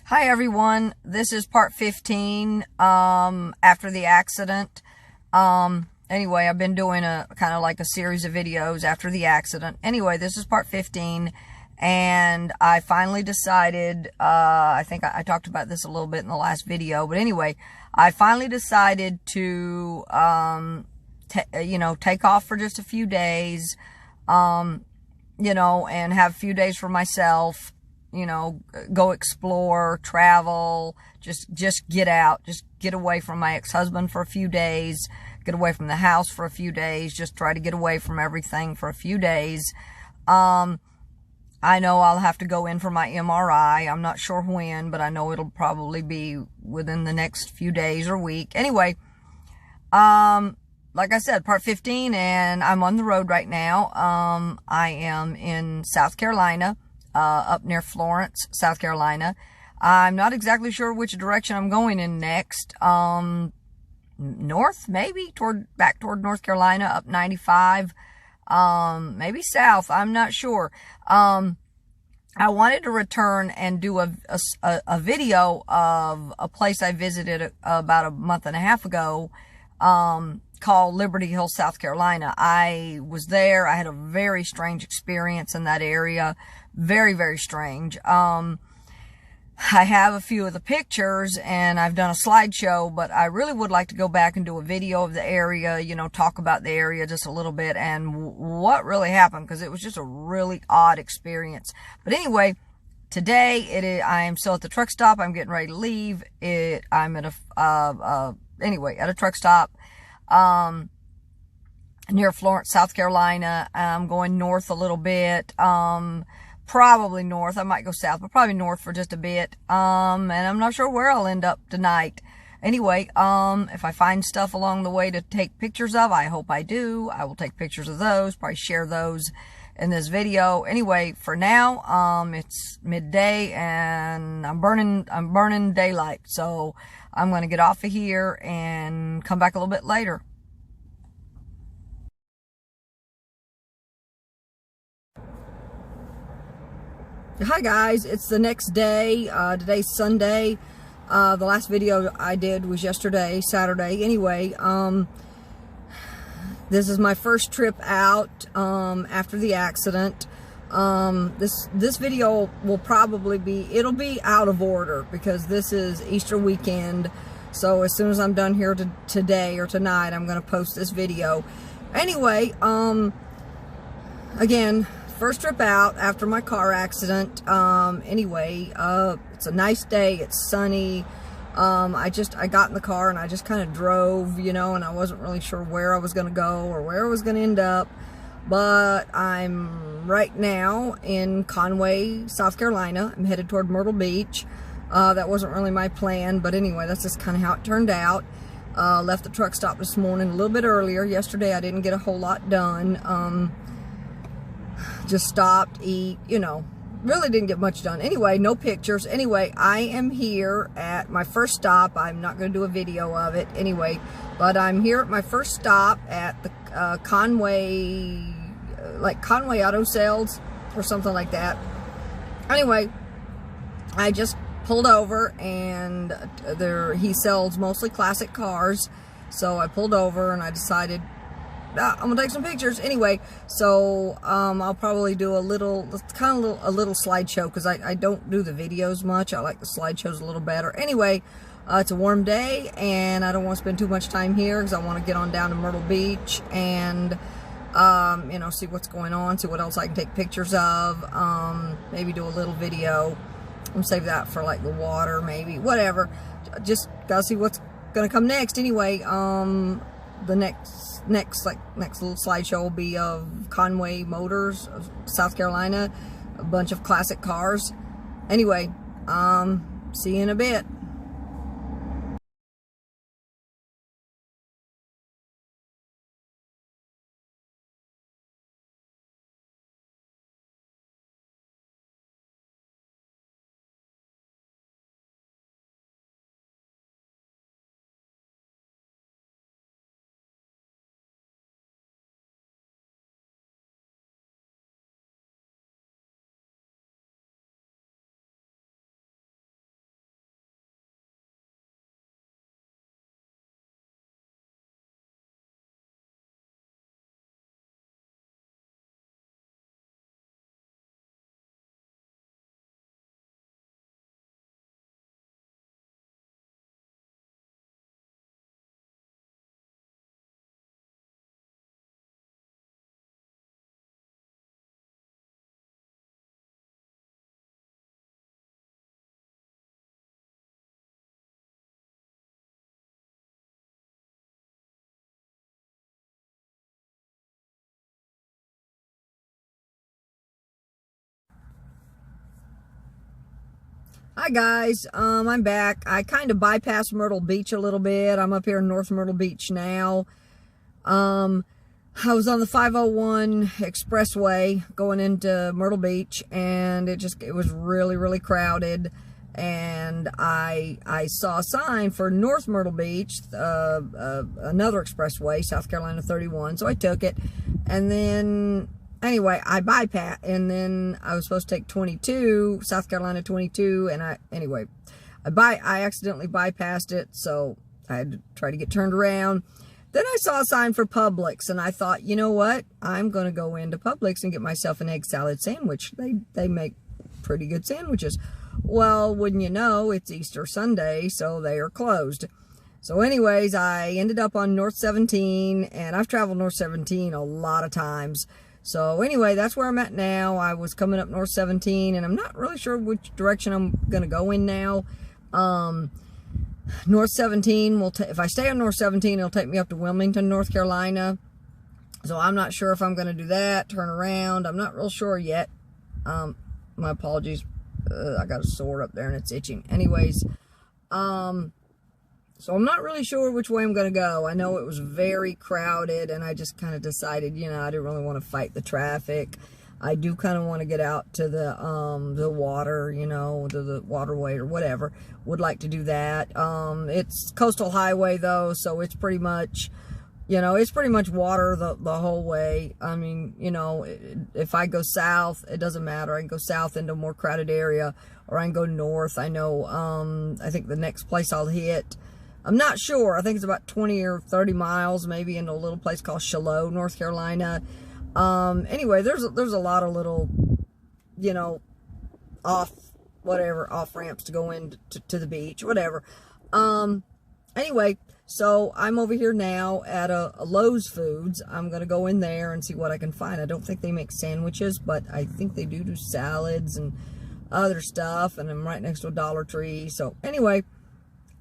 Hi everyone, this is part 15 after the accident. Anyway, I've been doing a kind of like a series of videos after the accident. Anyway, this is part 15 and I finally decided, I think I talked about this a little bit in the last video, but anyway, I finally decided to take off for just a few days, and have a few days for myself. Go explore, travel, just get out, just get away from my ex-husband for a few days, get away from the house for a few days, just try to get away from everything for a few days. I know I'll have to go in for my MRI. I'm not sure when, but I know it'll probably be within the next few days or week. Anyway, like I said, part 15, and I'm on the road right now. I am in South Carolina. Up near Florence, South Carolina. I'm not exactly sure which direction I'm going in next. North, maybe, back toward North Carolina, up 95. Maybe south, I'm not sure. I wanted to return and do a video of a place I visited about a month and a half ago, called Liberty Hill, South Carolina. I was there. I had a very strange experience in that area. Very, very strange. I have a few of the pictures and I've done a slideshow, but I really would like to go back and do a video of the area, talk about the area just a little bit and what really happened, because it was just a really odd experience. But anyway, today I am still at the truck stop. I'm getting ready to leave. I'm at at a truck stop near Florence, South Carolina. I'm going north a little bit, probably north. I might go south, but probably north for just a bit. And I'm not sure where I'll end up tonight. Anyway, if I find stuff along the way to take pictures of, I hope I do. I will take pictures of those, probably share those in this video. Anyway, for now, it's midday and I'm burning daylight. So I'm going to get off of here and come back a little bit later. Hi guys, it's the next day. Today's Sunday. The last video I did was yesterday, Saturday. Anyway, this is my first trip out after the accident. This video will probably it'll be out of order because this is Easter weekend. So as soon as I'm done here today or tonight, I'm going to post this video. Anyway, again, first trip out after my car accident. Anyway, it's a nice day. It's sunny. I got in the car and I just kind of drove, and I wasn't really sure where I was going to go or where I was going to end up. But I'm right now in Conway, South Carolina. I'm headed toward Myrtle Beach. That wasn't really my plan, but anyway, that's just kind of how it turned out. Left the truck stop this morning a little bit earlier. Yesterday I didn't get a whole lot done. Just stopped, eat, really didn't get much done. Anyway, no pictures. Anyway, I am here at my first stop. I'm not going to do a video of it anyway, but I'm here at my first stop at the Conway, like Conway Auto Sales or something like that. Anyway, I just pulled over and he sells mostly classic cars. So I pulled over and I decided, I'm gonna take some pictures anyway. So I'll probably do a little slideshow, because I don't do the videos much. I like the slideshows a little better. Anyway, it's a warm day and I don't want to spend too much time here because I want to get on down to Myrtle Beach and see what's going on, see what else I can take pictures of, maybe do a little video. I'm gonna save that for like the water, maybe, whatever. Just gotta see what's gonna come next. Anyway, the next little slideshow will be of Conway Motors of South Carolina, a bunch of classic cars. Anyway, see you in a bit. Hi guys, I'm back. I kind of bypassed Myrtle Beach a little bit. I'm up here in North Myrtle Beach now. I was on the 501 expressway going into Myrtle Beach, and it was really crowded. And I saw a sign for North Myrtle Beach, another expressway, South Carolina 31. So I took it, and then anyway, I bypassed, and then I was supposed to take 22, South Carolina 22, and I accidentally bypassed it, so I had to try to get turned around. Then I saw a sign for Publix, and I thought, you know what? I'm going to go into Publix and get myself an egg salad sandwich. They make pretty good sandwiches. Well, wouldn't you know, it's Easter Sunday, so they are closed. So anyways, I ended up on North 17, and I've traveled North 17 a lot of times. So anyway, that's where I'm at now. I was coming up North 17, and I'm not really sure which direction I'm going to go in now. North 17 if I stay on North 17, it'll take me up to Wilmington, North Carolina. So I'm not sure if I'm going to do that, turn around. I'm not real sure yet. My apologies. I got a sore up there and it's itching. Anyways, so I'm not really sure which way I'm going to go. I know it was very crowded, and I just kind of decided, you know, I didn't really want to fight the traffic. I do kind of want to get out to the water, you know, to the waterway or whatever. Would like to do that. It's coastal highway though, so it's pretty much, you know, it's pretty much water the whole way. I mean, you know, if I go south, it doesn't matter. I can go south into a more crowded area, or I can go north. I know, I think the next place I'll hit, I'm not sure. I think it's about 20 or 30 miles, maybe, into a little place called Shiloh, North Carolina. Anyway, there's a lot of little, you know, off ramps to go in to the beach, whatever. Anyway, so I'm over here now at a Lowe's Foods. I'm going to go in there and see what I can find. I don't think they make sandwiches, but I think they do salads and other stuff. And I'm right next to a Dollar Tree. So anyway,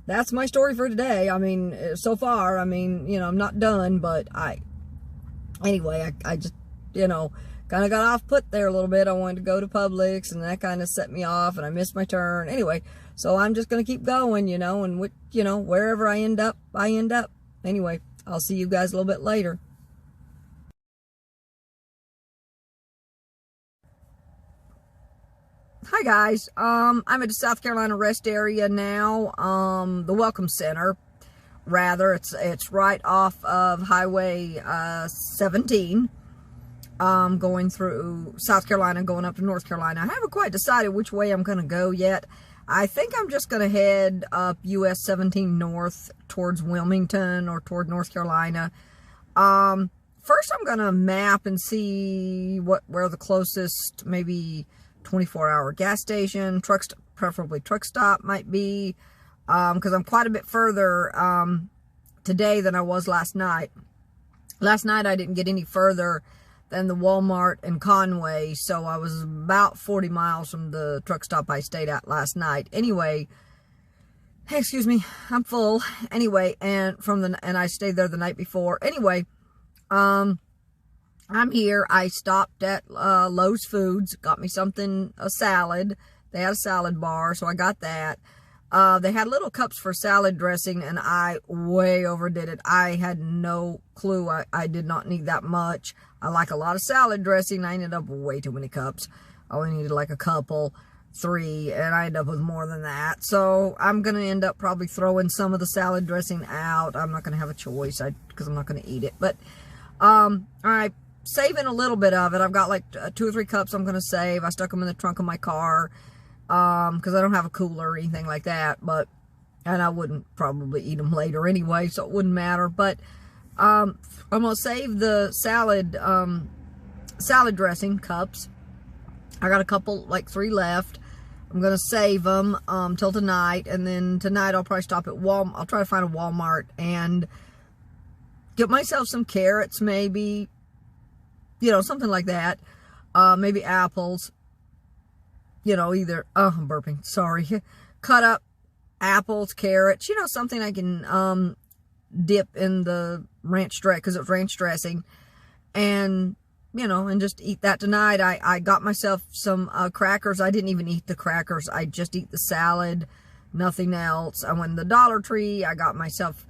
that's my story for today. I mean, so far, I mean, you know, I'm not done, but anyway, I just, you know, kind of got off put there a little bit. I wanted to go to Publix, and that kind of set me off, and I missed my turn. Anyway, so I'm just going to keep going, you know, and you know, wherever I end up, I end up. Anyway, I'll see you guys a little bit later. Hi guys, I'm at the South Carolina rest area now, the Welcome Center, rather. It's right off of Highway 17, going through South Carolina, going up to North Carolina. I haven't quite decided which way I'm going to go yet. I think I'm just going to head up US 17 north towards Wilmington or toward North Carolina. First I'm going to map and see where the closest, maybe 24-hour gas station, preferably truck stop might be, because I'm quite a bit further today than I was last night. Last night I didn't get any further than the Walmart in Conway, so I was about 40 miles from the truck stop I stayed at last night. Anyway, hey, excuse me, I'm full. Anyway, and I stayed there the night before. Anyway, I'm here. I stopped at Lowe's Foods, got me a salad. They had a salad bar, so I got that. They had little cups for salad dressing, and I way overdid it. I had no clue. I did not need that much. I like a lot of salad dressing. I ended up with way too many cups. I only needed like a couple, 3, and I ended up with more than that. So I'm going to end up probably throwing some of the salad dressing out. I'm not going to have a choice because I'm not going to eat it. But, all right. Saving a little bit of it. I've got like 2 or 3 cups I'm going to save. I stuck them in the trunk of my car because I don't have a cooler or anything like that, and I wouldn't probably eat them later anyway, so it wouldn't matter. But I'm going to save the salad dressing cups. I got a couple, like 3 left. I'm going to save them till tonight, and then tonight I'll probably stop at Walmart. I'll try to find a Walmart and get myself some carrots, maybe, you know, something like that. Maybe apples, you know, I'm burping, sorry. Cut up apples, carrots, you know, something I can dip in the ranch dressing, because it's ranch dressing, and you know, and just eat that tonight. I got myself some crackers. I didn't even eat the crackers. I just eat the salad, nothing else. I went to the Dollar Tree. I got myself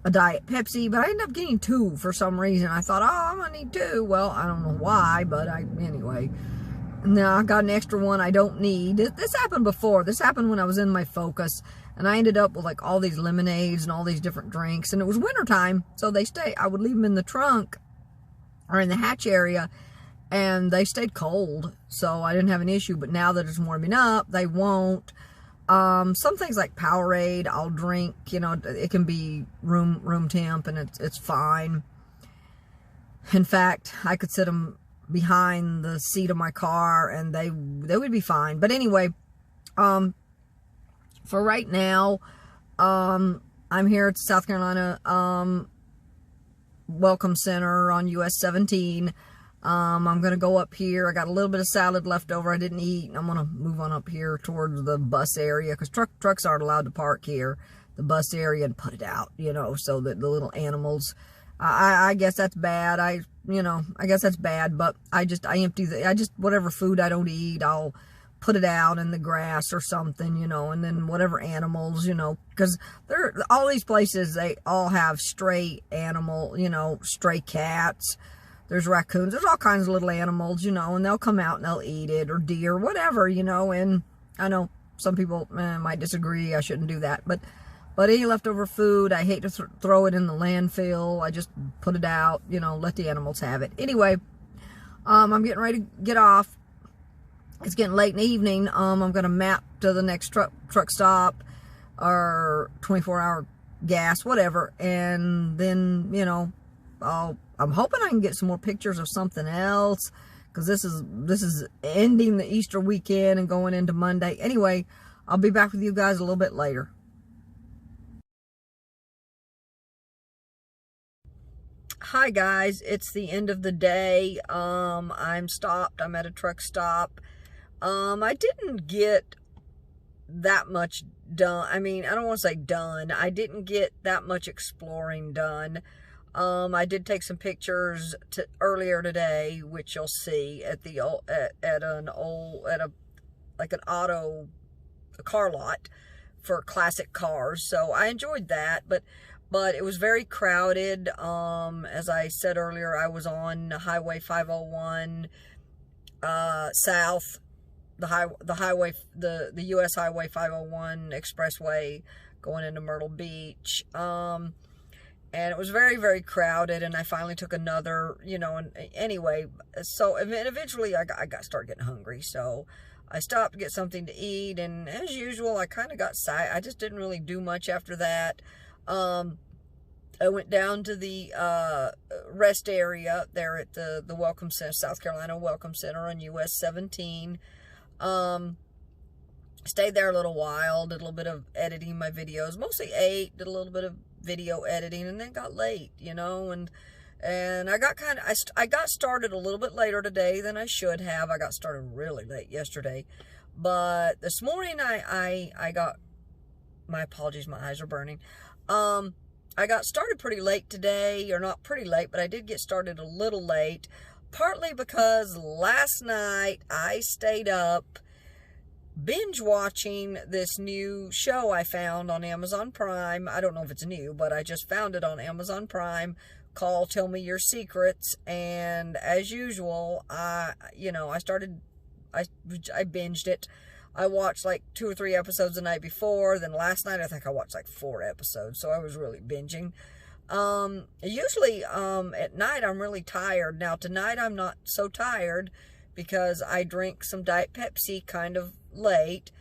a Diet Pepsi, but I ended up getting 2 for some reason. I thought, oh, I'm gonna need 2. Well, I don't know why, but anyway. Now I got an extra one I don't need. This happened before. This happened when I was in my Focus, and I ended up with like all these lemonades and all these different drinks, and it was wintertime, so I would leave them in the trunk or in the hatch area, and they stayed cold, so I didn't have an issue. But now that it's warming up, they won't. Some things like Powerade, I'll drink, you know, it can be room temp, and it's fine. In fact, I could sit them behind the seat of my car and they would be fine. But anyway, for right now, I'm here at the South Carolina Welcome Center on US 17. I'm gonna go up here. I got a little bit of salad left over I didn't eat, and I'm gonna move on up here towards the bus area, because trucks aren't allowed to park here, the bus area, and put it out, you know, so that the little animals, I guess that's bad. I guess that's bad, but I empty whatever food I don't eat, I'll put it out in the grass or something, you know, and then whatever animals, you know, because all these places, they all have stray animal, you know, stray cats, there's raccoons, there's all kinds of little animals, you know, and they'll come out and they'll eat it, or deer, whatever, you know. And I know some people might disagree, I shouldn't do that, but any leftover food, I hate to throw it in the landfill. I just put it out, you know, let the animals have it. Anyway, I'm getting ready to get off. It's getting late in the evening. I'm going to map to the next truck stop, or 24-hour gas, whatever. And then, you know, I'm hoping I can get some more pictures of something else, because this is ending the Easter weekend and going into Monday. Anyway, I'll be back with you guys a little bit later. Hi guys, it's the end of the day. I'm stopped. I'm at a truck stop. I didn't get that much done. I mean, I don't want to say done. I didn't get that much exploring done. I did take some pictures earlier today, which you'll see at the a car lot for classic cars. So I enjoyed that, but it was very crowded. As I said earlier, I was on Highway 501 south, the US Highway 501 expressway going into Myrtle Beach. And it was very, very crowded, and I finally took another, you know, and anyway, so eventually I started getting hungry, so I stopped to get something to eat, and as usual, I kind of got I just didn't really do much after that. I went down to the rest area there at the Welcome Center, South Carolina Welcome Center on US 17. Stayed there a little while, did a little bit of editing my videos, mostly ate, did a little bit of video editing, and then got late, you know, and I got I got started a little bit later today than I should have. I got started really late yesterday, but this morning I got, my apologies, my eyes are burning. I got started pretty late today, or not pretty late, but I did get started a little late, partly because last night I stayed up binge watching this new show I found on Amazon Prime. I don't know if it's new, but I just found it on Amazon Prime, called Tell Me Your Secrets. And as usual, I binged it. I watched like 2 or 3 episodes the night before. Then last night, I think I watched like 4 episodes. So I was really binging. Usually, at night, I'm really tired. Now, tonight, I'm not so tired because I drink some Diet Pepsi kind of late.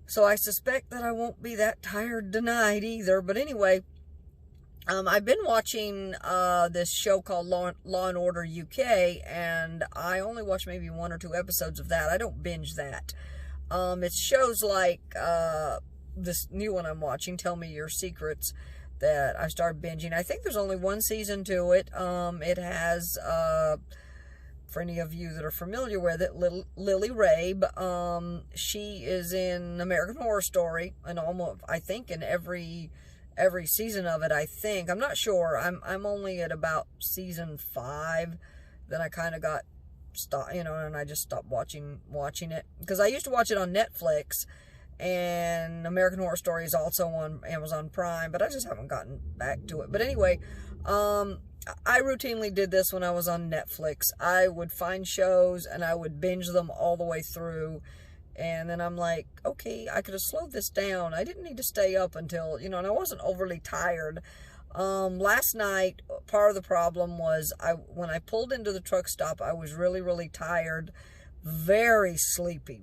So I suspect that I won't be that tired tonight either. But anyway, I've been watching this show called Law and Order UK, and I only watched maybe 1 or 2 episodes of that. I don't binge that. It's shows like this new one I'm watching, Tell Me Your Secrets, that I started binging. I think there's only 1 season to it. It has, for any of you that are familiar with it, Lily Rabe. She is in American Horror Story, and almost, I think, in every season of it, I think. I'm not sure. I'm only at about season 5 I kind of got stopped, you know, and I just stopped watching it, because I used to watch it on Netflix, and American Horror Story is also on Amazon Prime, but I just haven't gotten back to it. But anyway, I routinely did this when I was on Netflix. I would find shows and I would binge them all the way through. And then I'm like, okay, I could have slowed this down. I didn't need to stay up until, you know, and I wasn't overly tired. Last night, part of the problem was when I pulled into the truck stop, I was really, really tired, very sleepy.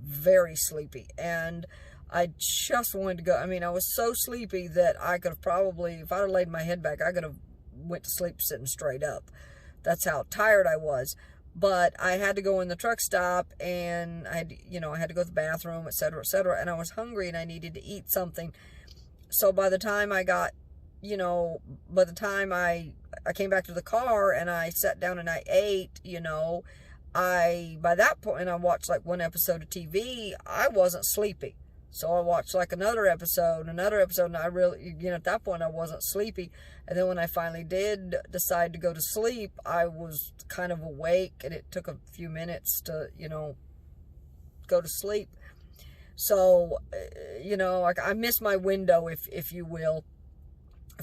And I just wanted to go. I mean, I was so sleepy that I could have probably, if I'd have laid my head back, I could have went to sleep sitting straight up. That's how tired I was. But I had to go in the truck stop, and I had to go to the bathroom, etc., etc., and I was hungry and I needed to eat something. So by the time I got, by the time I came back to the car and I sat down and I ate, by that point, and I watched like one episode of TV, I wasn't sleepy. So I watched like another episode, and I really, at that point I wasn't sleepy. And then when I finally did decide to go to sleep, I was kind of awake, and it took a few minutes to, go to sleep. So, I missed my window, if you will,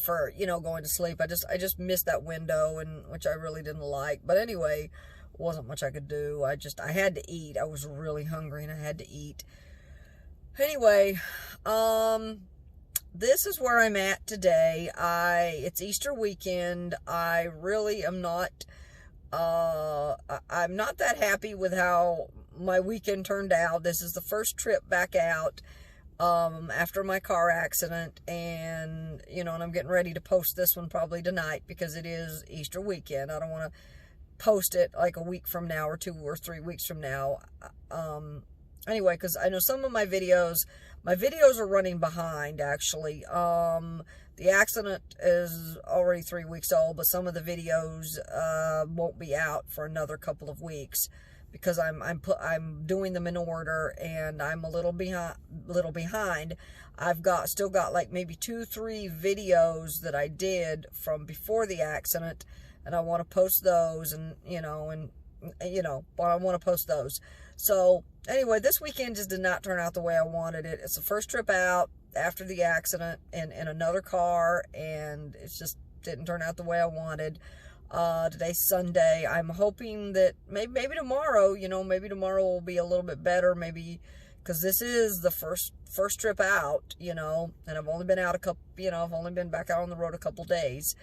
for, going to sleep. I just missed that window, and which I really didn't like. But anyway, wasn't much I could do. I had to eat. I was really hungry and I had to eat. Anyway, this is where I'm at today. It's Easter weekend. I really am not, I'm not that happy with how my weekend turned out. This is the first trip back out, after my car accident, and, and I'm getting ready to post this one probably tonight because it is Easter weekend. I don't want to post it like a week from now or 2 or 3 weeks from now. Anyway, because I know some of my videos are running behind, actually. The accident is already 3 weeks old, but some of the videos won't be out for another couple of weeks because I'm doing them in order, and I'm a little behind. I've still got like maybe 2-3 videos that I did from before the accident, and I want to post those, and I want to post those. So anyway, this weekend just did not turn out the way I wanted it. It's the first trip out after the accident in another car, and it just didn't turn out the way I wanted. Today's Sunday. I'm hoping that maybe tomorrow, maybe tomorrow will be a little bit better, maybe, because this is the first trip out, and I've only been out I've only been back out on the road a couple days.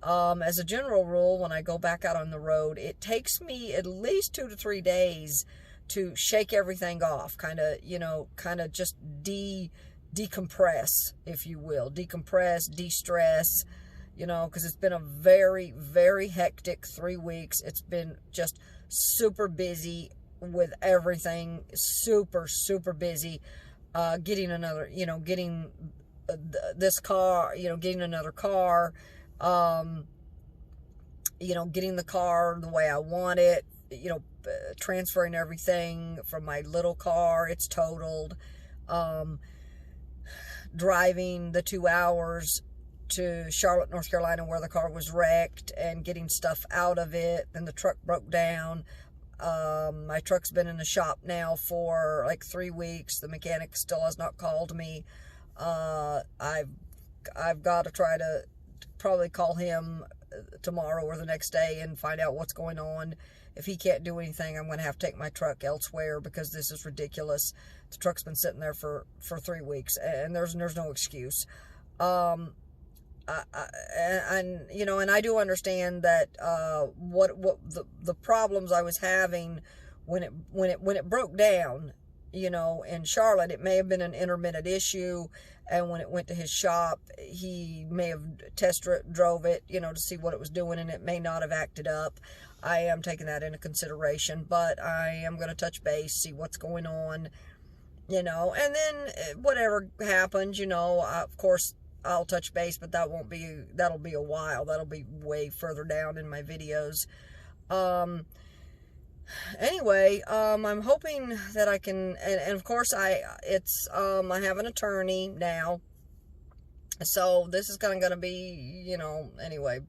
As a general rule, when I go back out on the road, it takes me at least 2 to 3 days to shake everything off, kind of just decompress, if you will, de-stress, because it's been a very, very hectic 3 weeks. It's been just super busy with everything, super, super busy, getting this car, getting another car, getting the car the way I want it, transferring everything from my little car. It's totaled. Driving the 2 hours to Charlotte, North Carolina, where the car was wrecked, and getting stuff out of it. Then the truck broke down. My truck's been in the shop now for like 3 weeks. The mechanic still has not called me. I've got to try to probably call him tomorrow or the next day and find out what's going on. If he can't do anything, I'm going to have to take my truck elsewhere, because this is ridiculous. The truck's been sitting there for 3 weeks, and there's no excuse. And I do understand that what the problems I was having when it broke down, in Charlotte, it may have been an intermittent issue, and when it went to his shop, he may have test drove it, to see what it was doing, and it may not have acted up. I am taking that into consideration, but I am going to touch base, see what's going on, and then whatever happens, of course, I'll touch base, but that'll be a while. That'll be way further down in my videos. Anyway, I'm hoping that I can, and of course I have an attorney now, so this is going to be, anyway,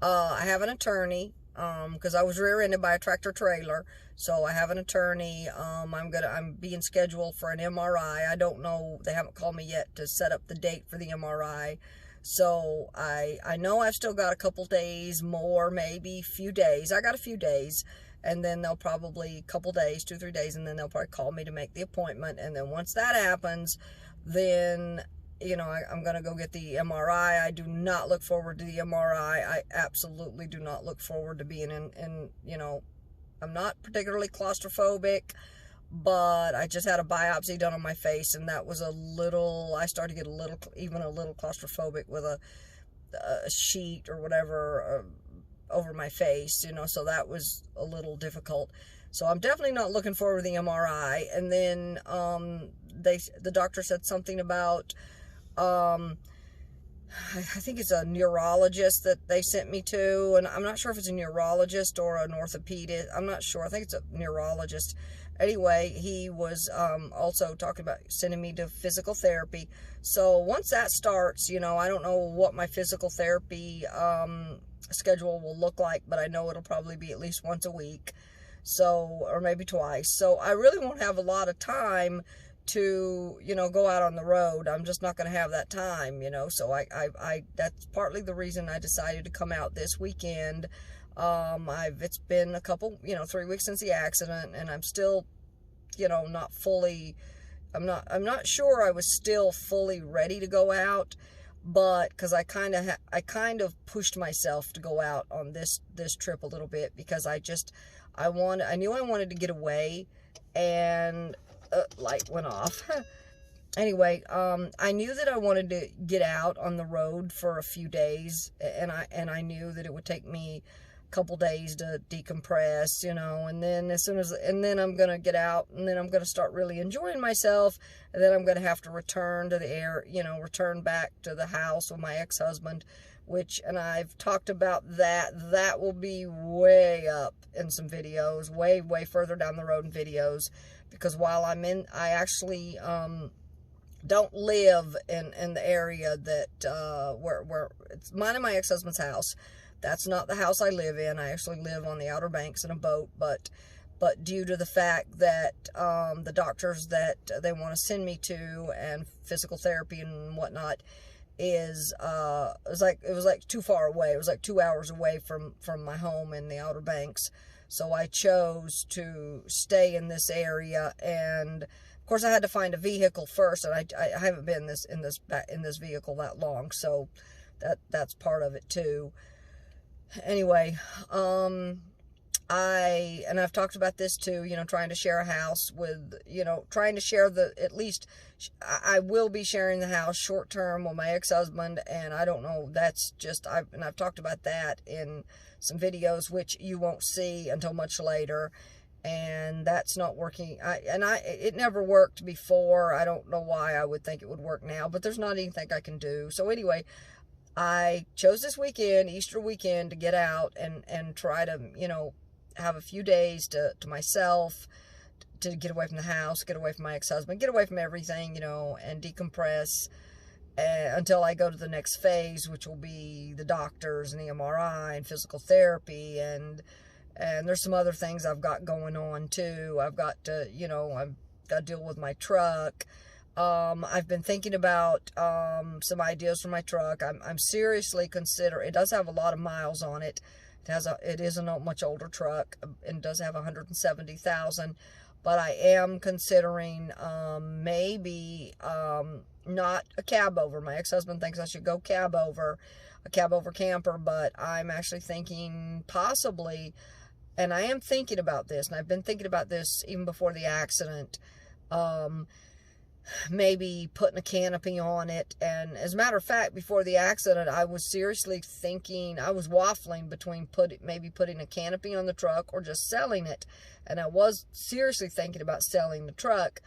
I have an attorney, because I was rear-ended by a tractor trailer. So I have an attorney. I'm being scheduled for an MRI. I don't know, they haven't called me yet to set up the date for the MRI. So I know I've still got a couple days more, maybe few days. I got a few days, and then they'll probably, couple days, 2-3 days, and then they'll probably call me to make the appointment. And then once that happens, then, you know, I'm going to go get the MRI. I do not look forward to the MRI. I absolutely do not look forward to being in, you know, I'm not particularly claustrophobic, but I just had a biopsy done on my face, and that was a little, I started to get even a little claustrophobic with a sheet or whatever over my face, you know, so that was a little difficult. So I'm definitely not looking forward to the MRI. And then the doctor said something about, I think it's a neurologist that they sent me to, and I'm not sure if it's a neurologist or an orthopedist. I'm not sure. I think it's a neurologist. Anyway, he was also talking about sending me to physical therapy. So once that starts, you know, I don't know what my physical therapy schedule will look like, but I know it'll probably be at least once a week, so, or maybe twice. So I really won't have a lot of time to, you know, go out on the road. I'm just not going to have that time, you know. So that's partly the reason I decided to come out this weekend. It's been a couple, you know, 3 weeks since the accident, and I'm still, you know, not fully, I'm not sure I was still fully ready to go out, but because I kind of pushed myself to go out on this trip a little bit, because I knew I wanted to get away, and light went off. Anyway, I knew that I wanted to get out on the road for a few days, and I knew that it would take me a couple days to decompress, you know, and then then I'm going to get out, and then I'm going to start really enjoying myself, and then I'm going to have to return to return back to the house with my ex-husband, and I've talked about that will be way up in some videos, way further down the road in videos, because while I actually don't live in the area that where it's mine and my ex-husband's house. That's not the house I live in. I actually live on the Outer Banks in a boat, but due to the fact that the doctors that they want to send me to, and physical therapy and whatnot, it was like too far away. It was like 2 hours away from my home in the Outer Banks. So I chose to stay in this area, and of course I had to find a vehicle first, and I haven't been in this vehicle that long, so that's part of it too. Anyway, I've talked about this too, you know, trying to share a house with, you know, trying to share I will be sharing the house short term with my ex-husband, and I don't know, I've talked about that in some videos, which you won't see until much later, and that's not working. It never worked before. I don't know why I would think it would work now, but there's not anything I can do. So anyway, I chose this weekend, Easter weekend, to get out and try to, you know, have a few days to myself, to get away from the house, get away from my ex-husband, get away from everything, you know, and decompress until I go to the next phase, which will be the doctors and the MRI and physical therapy, and there's some other things I've got going on too. I've got to deal with my truck. I've been thinking about some ideas for my truck. I'm seriously considering. It does have a lot of miles on it. It is a much older truck, and does have 170,000. But I am considering maybe not a cab over. My ex-husband thinks I should go a cab over camper, but I'm actually thinking possibly, and I am thinking about this, and I've been thinking about this even before the accident, maybe putting a canopy on it. And as a matter of fact, before the accident, I was seriously thinking, I was waffling between maybe putting a canopy on the truck or just selling it. And I was seriously thinking about selling the truck.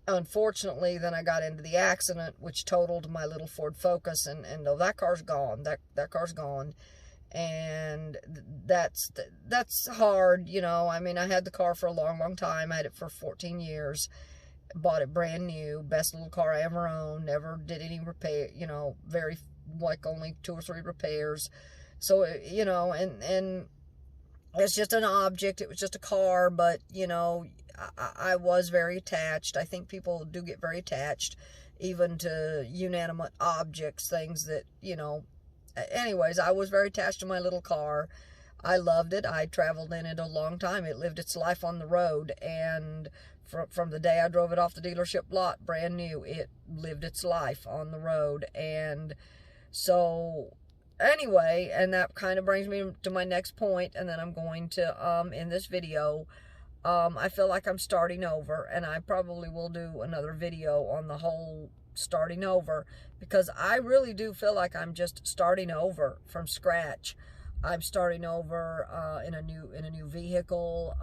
Unfortunately, then I got into the accident, which totaled my little Ford Focus, and that car's gone. That car's gone. And that's hard, you know. I mean, I had the car for a long time. I had it for 14 years. Bought it brand new, best little car I ever owned, never did any repair, you know, only 2 or 3 repairs. So, you know, and It's just an object. It was just a car, but, you know, I was very attached. I think people do get very attached, even to inanimate objects, things that, you know. Anyways, I was very attached to my little car. I loved it. I traveled in it a long time. It lived its life on the road, and from the day I drove it off the dealership lot, brand new, it lived its life on the road. And so anyway, and that kind of brings me to my next point, and then I'm going to in this video, I feel like I'm starting over, and I probably will do another video on the whole starting over, because I really do feel like I'm just starting over from scratch. I'm starting over in a new vehicle.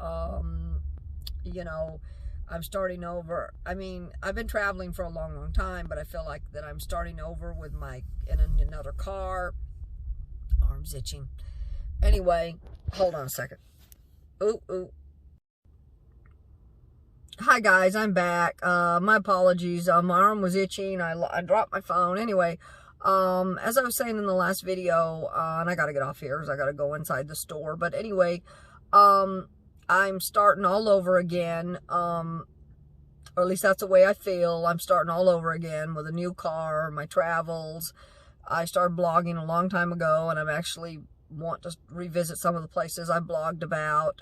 You know, I'm starting over. I mean, I've been traveling for a long time, but I feel like that I'm starting over with in another car. Arm's itching. Anyway, hold on a second. Ooh. Hi guys, I'm back. My apologies. My arm was itching. I dropped my phone. Anyway, as I was saying in the last video, and I gotta get off here because I gotta go inside the store. But anyway, I'm starting all over again. Or at least that's the way I feel. I'm starting all over again with a new car, my travels. I started blogging a long time ago, and I'm actually want to revisit some of the places I blogged about.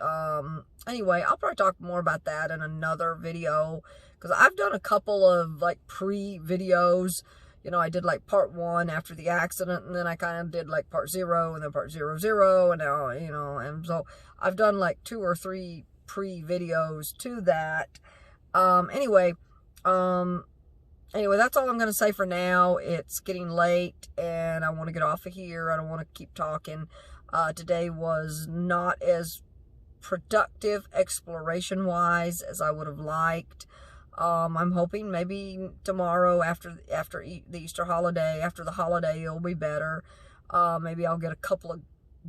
Anyway, I'll probably talk more about that in another video, because I've done a couple of like pre-videos. You know, I did like part 1 after the accident, and then I kind of did like part 0, and then part 00, and now, you know, and so I've done like 2 or 3 pre-videos to that. Anyway, that's all I'm going to say for now. It's getting late, and I want to get off of here. I don't want to keep talking. Today was not as productive exploration-wise as I would have liked. I'm hoping maybe tomorrow after the Easter holiday, after the holiday, it'll be better. Maybe I'll get a couple of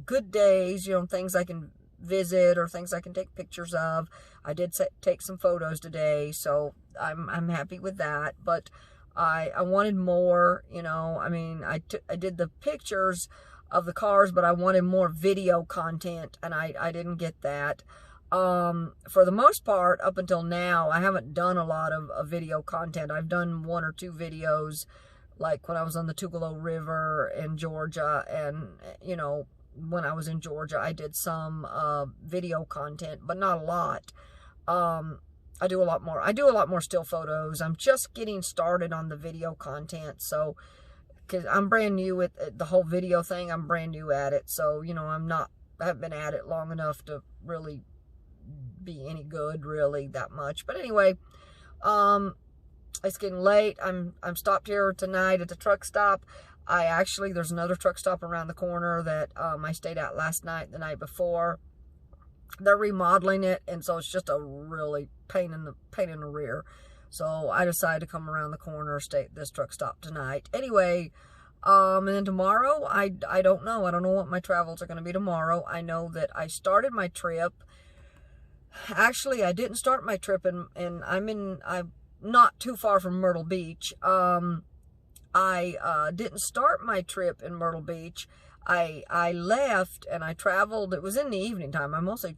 good days, you know, things I can visit or things I can take pictures of. I did take some photos today, so I'm happy with that. But I wanted more, you know. I mean, I did the pictures of the cars, but I wanted more video content, and I didn't get that. For the most part, up until now, I haven't done a lot of video content. I've done 1 or 2 videos, like when I was on the Tugelo River in Georgia, and, you know, when I was in Georgia, I did some video content, but not a lot. I do a lot more still photos. I'm just getting started on the video content, so, because I'm brand new with the whole video thing. I'm brand new at it, so, you know, I haven't been at it long enough to really be any good, really, that much. But anyway, it's getting late. I'm stopped here tonight at the truck stop. There's another truck stop around the corner that I stayed at last night, the night before. They're remodeling it, and so it's just a really pain in the rear. So I decided to come around the corner, stay at this truck stop tonight. Anyway, and then tomorrow, I don't know. I don't know what my travels are going to be tomorrow. I know that I started my trip. Actually, I didn't start my trip, and I'm not too far from Myrtle Beach. I didn't start my trip in Myrtle Beach. I left and I traveled. It was in the evening time. I mostly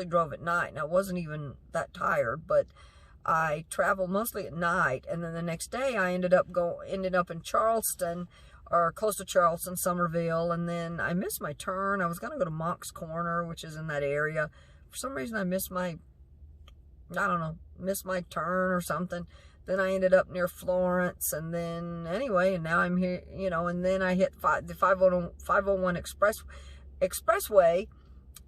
drove at night, and I wasn't even that tired, but I traveled mostly at night. And then the next day I ended up in Charleston, or close to Charleston, Somerville, and then I missed my turn. I was going to go to Monk's Corner, which is in that area. For some reason I missed my turn or something. Then I ended up near Florence, and then anyway, and now I'm here, you know, and then I hit the 501 expressway,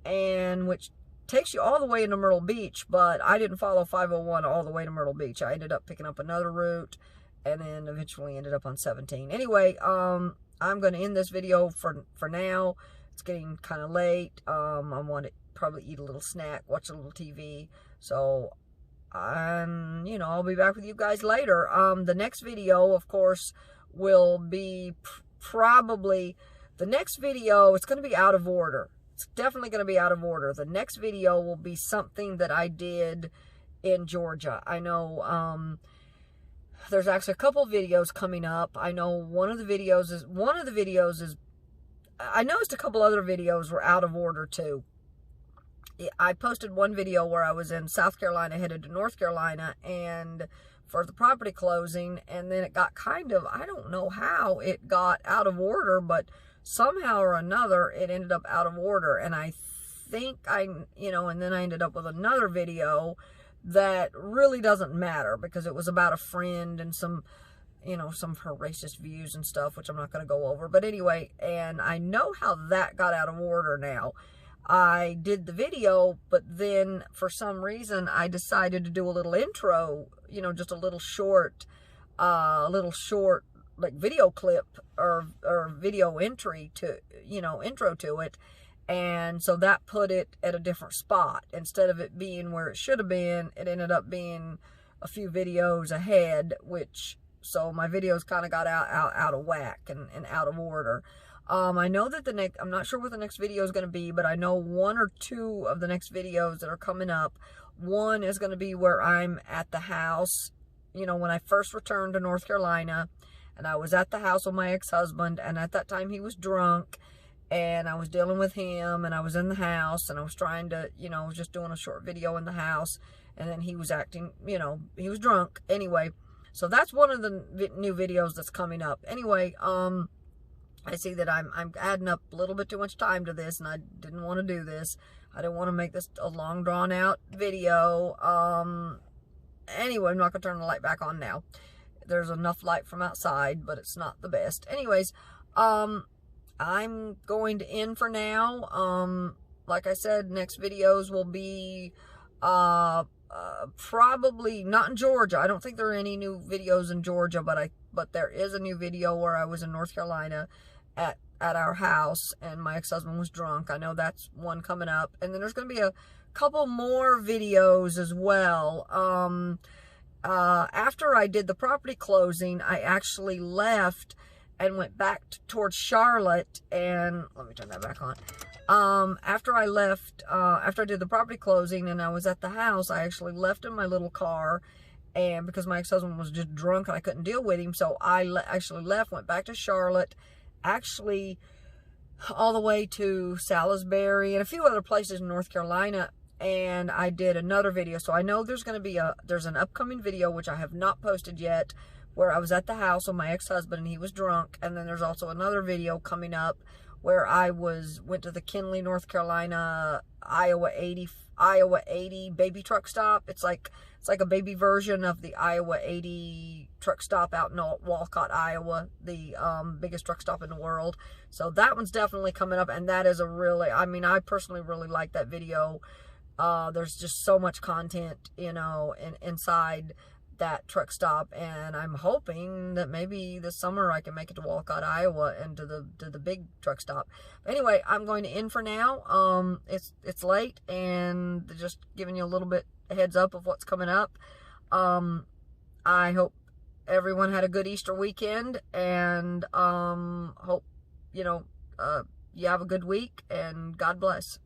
and which takes you all the way into Myrtle Beach, but I didn't follow 501 all the way to Myrtle Beach. I ended up picking up another route, and then eventually ended up on 17. Anyway, I'm going to end this video for now. It's getting kind of late. I want to probably eat a little snack, watch a little TV, so you know, I'll be back with you guys later. The next video, of course, will be probably the next video. It's going to be out of order. It's definitely going to be out of order. The next video will be something that I did in Georgia. I know there's actually a couple videos coming up. I know one of the videos is I noticed a couple other videos were out of order too. I posted one video where I was in South Carolina headed to North Carolina and for the property closing, and then it got kind of, I don't know how it got out of order, but somehow or another it ended up out of order. And I think and then I ended up with another video that really doesn't matter because it was about a friend and some of her racist views and stuff, which I'm not going to go over. But anyway, and I know how that got out of order now. I did the video, but then for some reason I decided to do a little intro, just a little short like video clip or video entry to, intro to it. And so that put it at a different spot. Instead of it being where it should have been, it ended up being a few videos ahead, so my videos kind of got out of whack and out of order. I know that I'm not sure what the next video is going to be, but I know one or two of the next videos that are coming up. One is going to be where I'm at the house, when I first returned to North Carolina, and I was at the house with my ex-husband, and at that time he was drunk, and I was dealing with him, and I was in the house, and I was trying to, I was just doing a short video in the house, and then he was acting, he was drunk. Anyway, so that's one of the new videos that's coming up. Anyway, I see that I'm adding up a little bit too much time to this, and I didn't want to do this. I didn't want to make this a long, drawn-out video. Anyway, I'm not going to turn the light back on now. There's enough light from outside, but it's not the best. Anyways, I'm going to end for now. Like I said, next videos will be probably not in Georgia. I don't think there are any new videos in Georgia, but there is a new video where I was in North Carolina at our house and my ex-husband was drunk. I know that's one coming up. And then there's going to be a couple more videos as well. After I did the property closing, I actually left and went back towards Charlotte, and let me turn that back on. After I left, after I did the property closing and I was at the house, I actually left in my little car, and because my ex-husband was just drunk and I couldn't deal with him, so I actually left, went back to Charlotte, actually all the way to Salisbury and a few other places in North Carolina, and I did another video. So I know there's going to be there's an upcoming video, which I have not posted yet, where I was at the house with my ex-husband and he was drunk. And then there's also another video coming up where I went to the Kinley, North Carolina, Iowa 80 baby truck stop. It's like a baby version of the Iowa 80 truck stop out in Walcott, Iowa, the biggest truck stop in the world. So that one's definitely coming up, and that is I personally really like that video. There's just so much content, inside that truck stop, and I'm hoping that maybe this summer I can make it to Walcott, Iowa, and to the big truck stop. But anyway, I'm going to end for now. It's late, and just giving you a little bit a heads up of what's coming up. I hope everyone had a good Easter weekend, and hope you have a good week, and God bless.